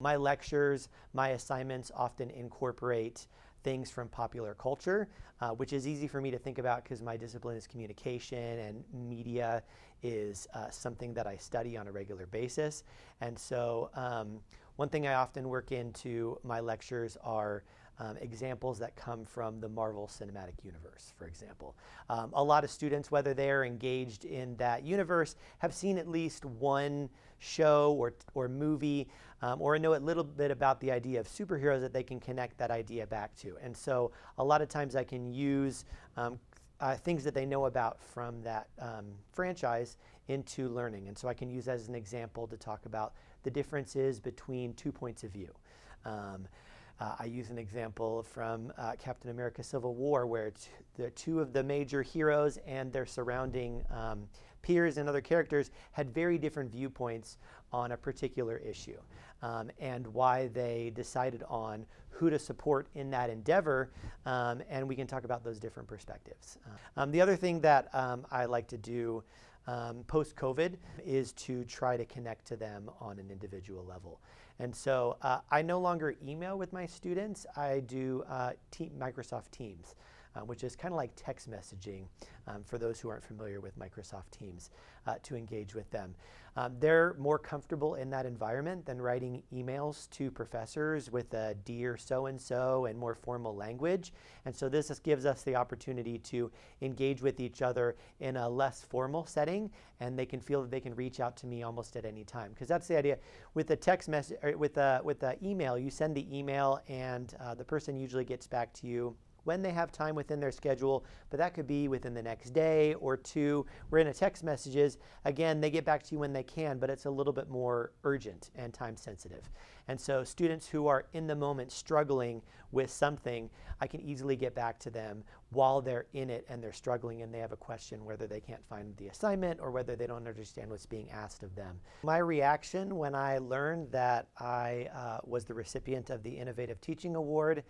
My lectures, my assignments often incorporate things from popular culture, which is easy for me to think about because my discipline is communication and media is something that I study on a regular basis. And so one thing I often work into my lectures are examples that come from the Marvel Cinematic Universe, for example. A lot of students, whether they're engaged in that universe, have seen at least one show or movie or know a little bit about the idea of superheroes that they can connect that idea back to. And so a lot of times I can use things that they know about from that franchise into learning. And so I can use that as an example to talk about the differences between 2 points of view. I use an example from Captain America Civil War where the two of the major heroes and their surrounding peers and other characters had very different viewpoints on a particular issue and why they decided on who to support in that endeavor, and we can talk about those different perspectives. The other thing that I like to do post-COVID is to try to connect to them on an individual level. And so I no longer email with my students. I do Microsoft Teams, which is kind of like text messaging for those who aren't familiar with Microsoft Teams to engage with them. They're more comfortable in that environment than writing emails to professors with a dear so-and-so and more formal language. And so this just gives us the opportunity to engage with each other in a less formal setting, and they can feel that they can reach out to me almost at any time. Because that's the idea. With the text message, with the email, you send the email and the person usually gets back to you when they have time within their schedule, but that could be within the next day or two. Where in a text messages, again, they get back to you when they can, but it's a little bit more urgent and time sensitive. And so students who are in the moment struggling with something, I can easily get back to them while they're in it and they're struggling and they have a question whether they can't find the assignment or whether they don't understand what's being asked of them. My reaction when I learned that I was the recipient of the Innovative Teaching Award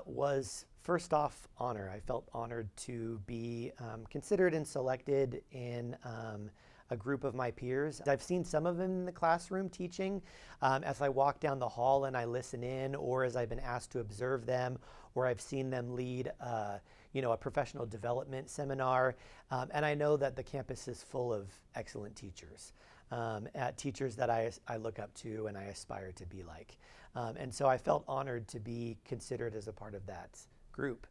was first off honor. I felt honored to be considered and selected in a group of my peers. I've seen some of them in the classroom teaching as I walk down the hall and I listen in, or as I've been asked to observe them, or I've seen them lead a professional development seminar. And I know that the campus is full of excellent teachers. Teachers that I look up to and I aspire to be like. And so I felt honored to be considered as a part of that group.